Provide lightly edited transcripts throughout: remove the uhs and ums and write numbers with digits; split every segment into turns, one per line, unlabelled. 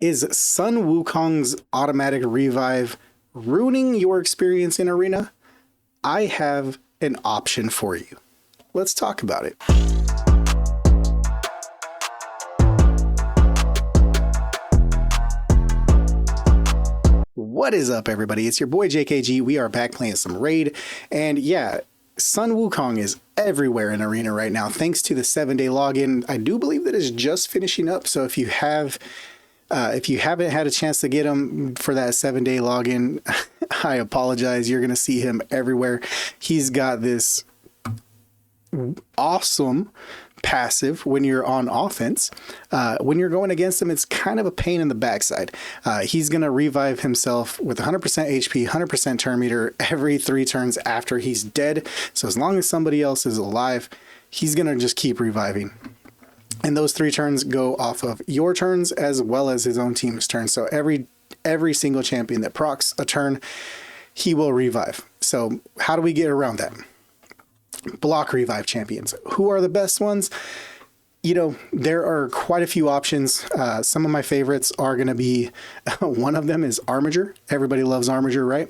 Is Sun Wukong's automatic revive ruining your experience in Arena? I have an option for you. Let's talk about it. What is up, everybody? It's your boy JKG. We are back playing some Raid, and yeah, Sun Wukong is everywhere in Arena right now thanks to the 7-day login. I do believe that is just finishing up, so if you haven't had a chance to get him for that 7-day login, I apologize. You're going to see him everywhere. He's got this awesome passive when you're on offense. When you're going against him, it's kind of a pain in the backside. He's going to revive himself with 100% HP, 100% turn meter every 3 turns after he's dead. So as long as somebody else is alive, he's going to just keep reviving. And those 3 turns go off of your turns as well as his own team's turns. So every single champion that procs a turn, he will revive. So how do we get around that? Block revive champions. Who are the best ones? You know, there are quite a few options. Some of my favorites are going to be, one of them is Armiger. Everybody loves Armiger, right?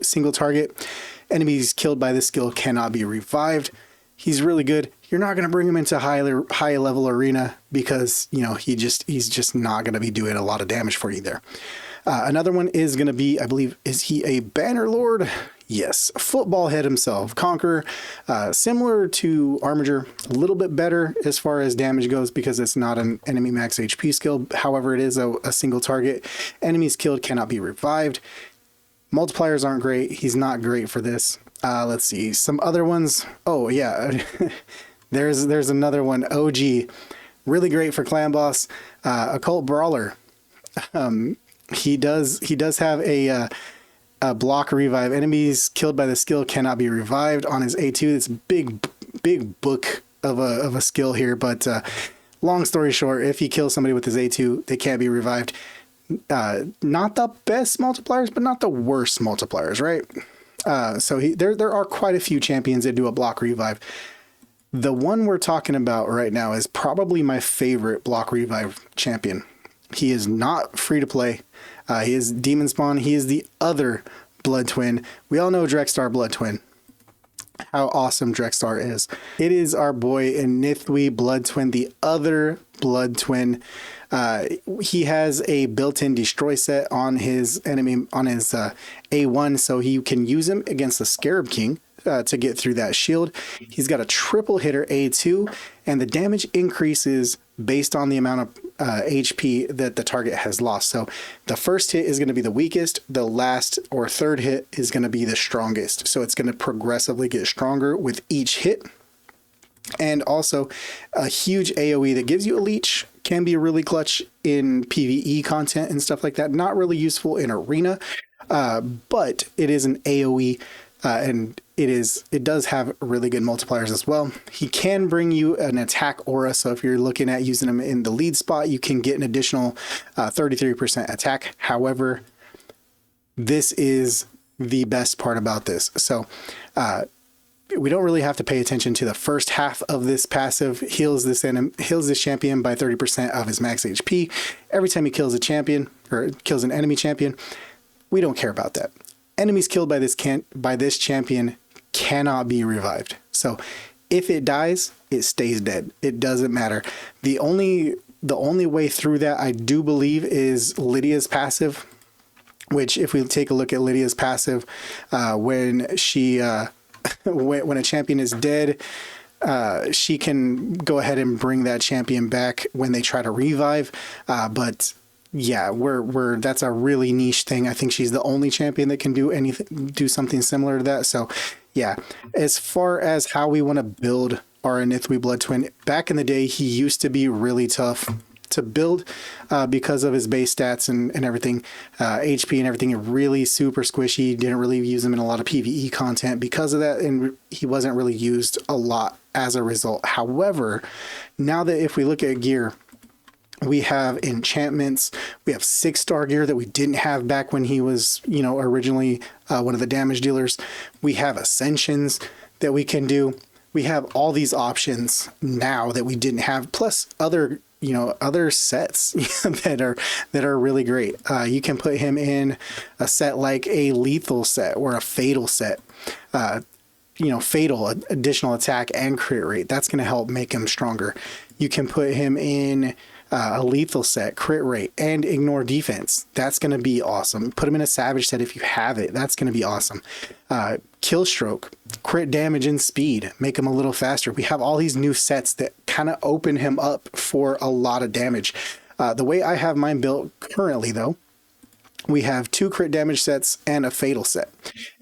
Single target. Enemies killed by this skill cannot be revived. He's really good. You're not going to bring him into high level arena because, you know, he's just not going to be doing a lot of damage for you there. Another one is going to be, I believe, is he a Banner Lord? Yes, Football Head himself, Conqueror, similar to Armiger, a little bit better as far as damage goes because it's not an enemy max HP skill. However, it is a single target. Enemies killed cannot be revived. Multipliers aren't great. He's not great for this. Let's see some other ones. Oh yeah, there's another one. OG, really great for clan boss. Occult Brawler. He does have a block revive. Enemies killed by the skill cannot be revived on his A2. It's big book of a skill here, but long story short, if he kills somebody with his A2, they can't be revived. Not the best multipliers, but not the worst multipliers, right? So there are quite a few champions that do a block revive. The one we're talking about right now is probably my favorite block revive champion. He is not free to play. He is Demon Spawn. He is the other Bloodtwin. We all know Drexstar Bloodtwin. How awesome Drexstar is. It is our boy Inithwe Bloodtwin, the other Bloodtwin. He has a built-in destroy set on his enemy, on his A1, so he can use him against the Scarab King to get through that shield. He's got a triple hitter A2, and the damage increases based on the amount of HP that the target has lost. So the first hit is going to be the weakest, the last or third hit is going to be the strongest. So it's going to progressively get stronger with each hit. And also a huge AoE that gives you a leech can be really clutch in PvE content and stuff like that. Not really useful in arena, but it is an AoE, and it does have really good multipliers as well. He can bring you an attack aura, so if you're looking at using him in the lead spot, you can get an additional 33% attack. However, this is the best part about this. So we don't really have to pay attention to the first half of this passive. Heals this champion by 30% of his max HP. Every time he kills a champion or kills an enemy champion, we don't care about that. Enemies killed by this champion cannot be revived. So if it dies, it stays dead. It doesn't matter. The only way through that, I do believe, is Lydia's passive, which if we take a look at Lydia's passive, when she when a champion is dead, she can go ahead and bring that champion back when they try to revive. But yeah, that's a really niche thing. I think she's the only champion that can do something similar to that. So yeah, as far as how we want to build our Inithwe Bloodtwin, back in the day, he used to be really tough to build because of his base stats and everything, HP and everything, really super squishy. Didn't really use him in a lot of PvE content because of that, and he wasn't really used a lot as a result. However, now that if we look at gear, we have enchantments, we have 6-star gear that we didn't have back when he was, you know, originally one of the damage dealers. We have ascensions that we can do. We have all these options now that we didn't have, plus other other sets that are really great. You can put him in a set like a lethal set or a fatal set. Fatal, additional attack and crit rate. That's going to help make him stronger. You can put him in a lethal set, crit rate, and ignore defense. That's going to be awesome. Put him in a savage set if you have it. That's going to be awesome. Kill stroke, crit damage, and speed. Make him a little faster. We have all these new sets that kind of open him up for a lot of damage. The way I have mine built currently, though, we have 2 crit damage sets and a fatal set.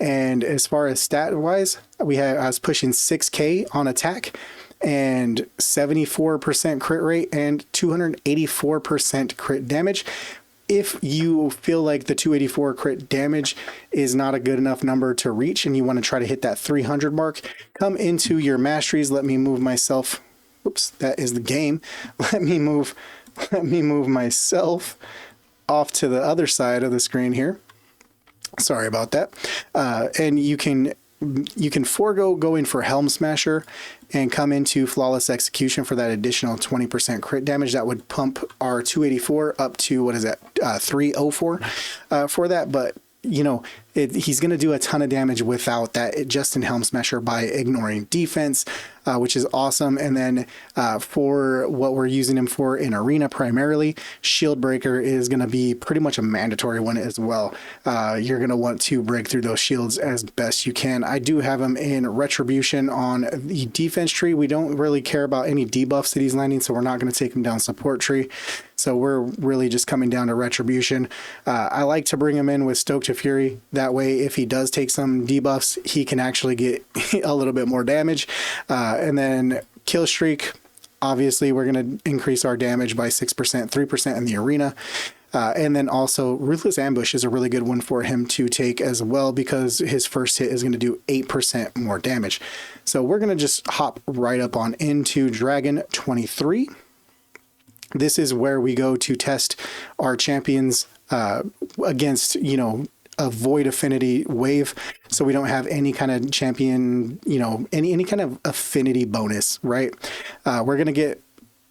And as far as stat wise, I was pushing 6k on attack and 74% crit rate and 284% crit damage. If you feel like the 284 crit damage is not a good enough number to reach and you want to try to hit that 300 mark, come into your masteries. Let me move myself. Oops, that is the game. Let me move myself off to the other side of the screen here. Sorry about that. And you can forego going for Helm Smasher and come into Flawless Execution for that additional 20% crit damage. That would pump our 284 up to, 304 for that. But he's going to do a ton of damage without that, just in Helm Smasher, by ignoring defense, which is awesome. And then for what we're using him for in Arena primarily, Shield Breaker is going to be pretty much a mandatory one as well. You're going to want to break through those shields as best you can. I do have him in Retribution on the defense tree. We don't really care about any debuffs that he's landing, so we're not going to take him down support tree. So we're really just coming down to Retribution. I like to bring him in with Stoke to Fury. That way, if he does take some debuffs, he can actually get a little bit more damage. And then Kill Streak, obviously, we're going to increase our damage by 6%, 3% in the arena. And then also Ruthless Ambush is a really good one for him to take as well, because his first hit is going to do 8% more damage. So we're going to just hop right up on into Dragon 23. This is where we go to test our champions against, a void affinity wave. So we don't have any kind of champion, any kind of affinity bonus, right? We're going to get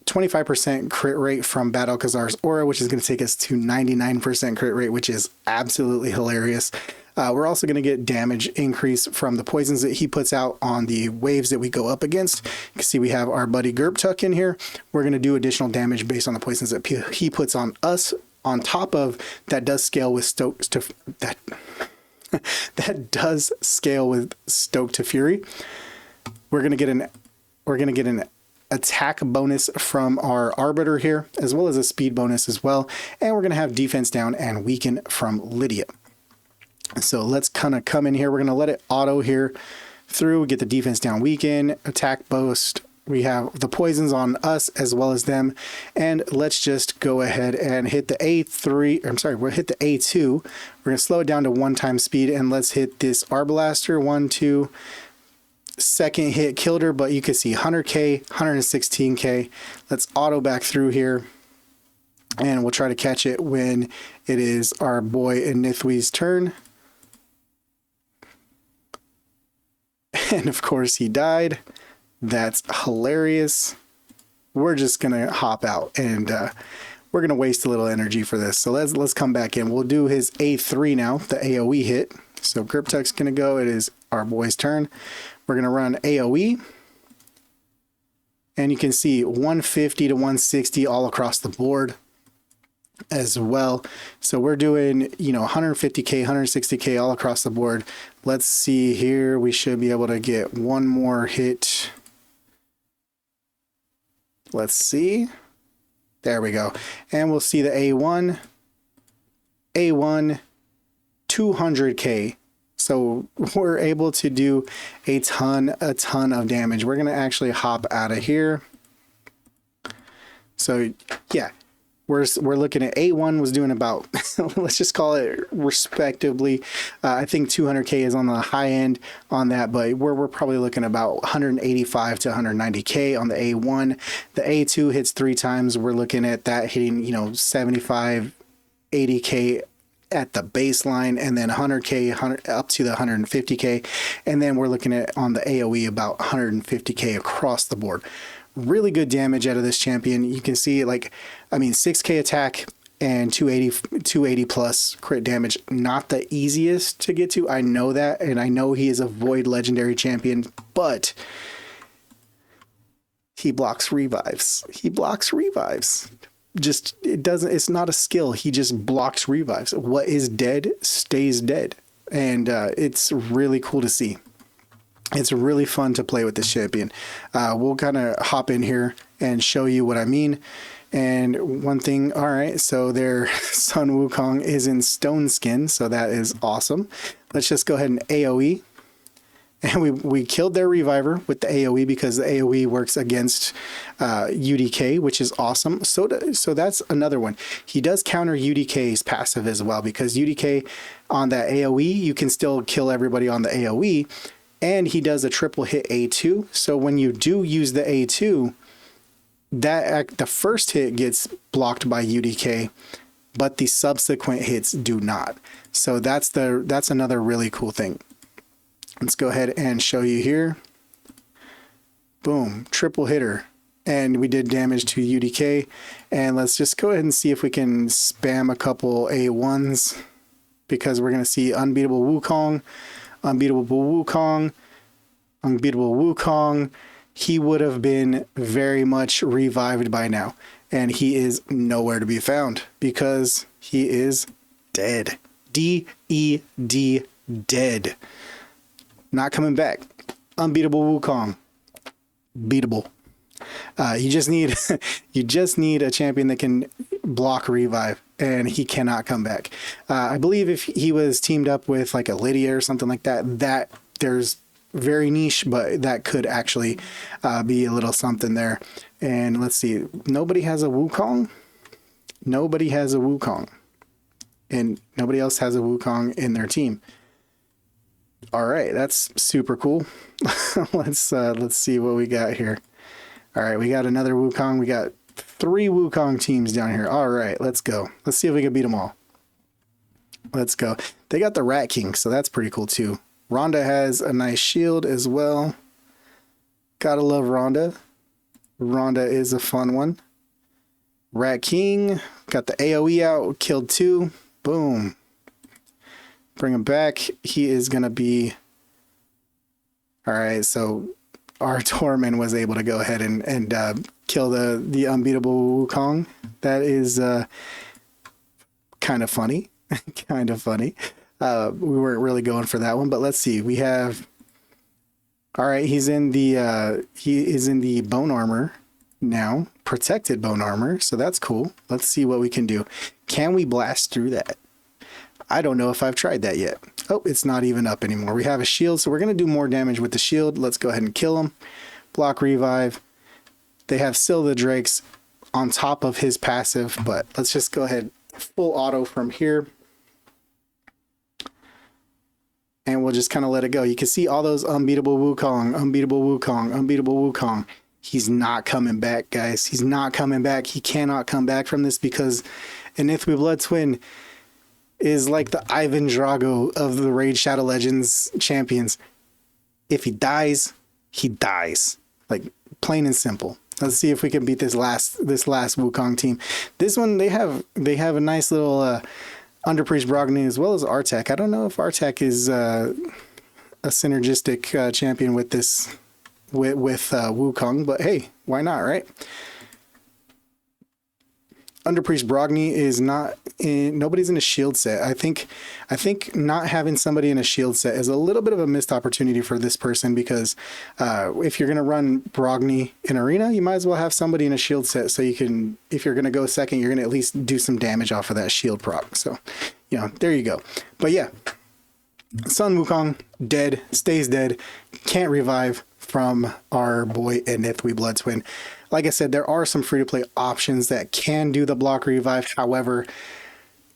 25% crit rate from Battlecazar's Aura, which is going to take us to 99% crit rate, which is absolutely hilarious. We're also going to get damage increase from the poisons that he puts out on the waves that we go up against. You can see we have our buddy Gerptuck in here. We're going to do additional damage based on the poisons that he puts on us. On top of that, does scale with Stoke to that does scale with Stoke to Fury. We're going to get an attack bonus from our Arbiter here, as well as a speed bonus as well. And we're going to have defense down and weaken from Lydia. So let's kind of come in here. We're going to let it auto here through, get the defense down, weaken, attack boost. We have the poisons on us as well as them. And let's just go ahead and hit the A3. We'll hit the A2. We're going to slow it down to 1x speed, and let's hit this Arbalaster. 1, 2. Second hit killed her, but you can see 100k, 116k. Let's auto back through here, and we'll try to catch it when it is our boy Inithwe's turn. And of course he died. That's hilarious. We're just gonna hop out, and we're gonna waste a little energy for this. So let's come back in. We'll do his A3 now, the AoE hit. So Gerptuck's gonna go. It is our boy's turn. We're gonna run AoE, and you can see 150 to 160 all across the board as well. So we're doing 150k, 160k all across the board. Let's see here. We should be able to get one more hit. Let's see. There we go. And we'll see the A1, 200k. So we're able to do a ton of damage. We're going to actually hop out of here. So yeah, we're looking at A1 was doing about, let's just call it respectively. I think 200k is on the high end on that, but we're probably looking about 185 to 190k on the A1. The A2 hits 3 times. We're looking at that hitting, 75, 80k at the baseline, and then 100k up to the 150k, and then we're looking at on the AoE about 150k across the board. really good damage out of this champion. You can see, like, I mean, 6k attack and 280 plus crit damage. Not the easiest to get to. I know that, and I know he is a void legendary champion, but he blocks revives. He blocks revives. Just, it's not a skill. He just blocks revives. What is dead stays dead. And it's really cool to see. It's really fun to play with this champion. We'll kind of hop in here and show you what I mean. And one thing, all right, so their Sun Wukong is in stone skin, so that is awesome. Let's just go ahead and AoE. And we killed their reviver with the AoE because the AoE works against UDK, which is awesome. So that's another one. He does counter UDK's passive as well, because UDK on that AoE, you can still kill everybody on the AoE, and he does a triple hit A2. So when you do use the A2, the first hit gets blocked by UDK, but the subsequent hits do not. So that's another really cool thing. Let's go ahead and show you here. Boom, triple hitter. And we did damage to UDK. And let's just go ahead and see if we can spam a couple A1s, because we're going to see unbeatable Wukong, unbeatable Wukong, unbeatable Wukong. He would have been very much revived by now. And he is nowhere to be found because he is dead. D-E-D, dead. Not coming back. Unbeatable Wukong. Beatable. You just need a champion that can block revive, and he cannot come back. I believe if he was teamed up with like a Lydia or something like that, there's very niche, but that could actually be a little something there. And let's see. Nobody has a Wukong. Nobody has a Wukong, and nobody else has a Wukong in their team. All right, that's super cool. Let's see what we got here. All right, we got another Wukong. We got 3 Wukong teams down here. All right, let's go. Let's see if we can beat them all. Let's go. They got the Rat King, so that's pretty cool too. Rhonda has a nice shield as well. Gotta love Rhonda. Rhonda is a fun one. Rat King got the AoE out, killed 2. Boom. Bring him back. He is going to be... All right, so our Torment was able to go ahead and kill the unbeatable Wukong. That is kind of funny. Kind of funny. We weren't really going for that one, but let's see. We have... All right, he is in the bone armor now. Protected bone armor, so that's cool. Let's see what we can do. Can we blast through that? I don't know if I've tried that yet. Oh, it's not even up anymore. We have a shield, so we're going to do more damage with the shield. Let's go ahead and kill him. Block revive. They have still the Drakes on top of his passive, but let's just go ahead full auto from here. And we'll just kind of let it go. You can see all those unbeatable Wukong, unbeatable Wukong, unbeatable Wukong. He's not coming back, guys. He's not coming back. He cannot come back from this because Inithwe Bloodtwin is like the Ivan Drago of the Raid Shadow Legends champions. If he dies, he dies. Like, plain and simple. Let's see if we can beat this last Wukong team. This one, they have a nice little Underpriest Brogni as well as Artek. I don't know if Artek is a synergistic champion with this with Wukong, but hey, why not, right? Underpriest Brogni is not in, nobody's in a shield set. I think not having somebody in a shield set is a little bit of a missed opportunity for this person, because if you're going to run Brogni in arena, you might as well have somebody in a shield set, so you can, if you're going to go second, you're going to at least do some damage off of that shield proc. So, you know, there you go. But yeah, Sun Wukong, dead, stays dead, can't revive from our boy Inithwe Bloodtwin. Like I said, there are some free-to-play options that can do the block revive. However,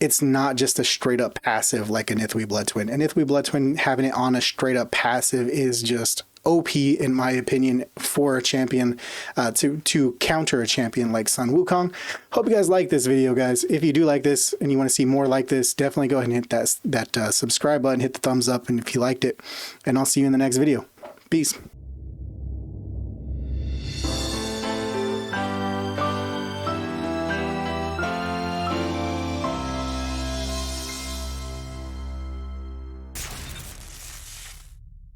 it's not just a straight-up passive like Inithwe Bloodtwin. Inithwe Bloodtwin having it on a straight-up passive is just OP, in my opinion, for a champion, to counter a champion like Sun Wukong. Hope you guys like this video, guys. If you do like this and you want to see more like this, definitely go ahead and hit that subscribe button, hit the thumbs up, and if you liked it. And I'll see you in the next video. Peace.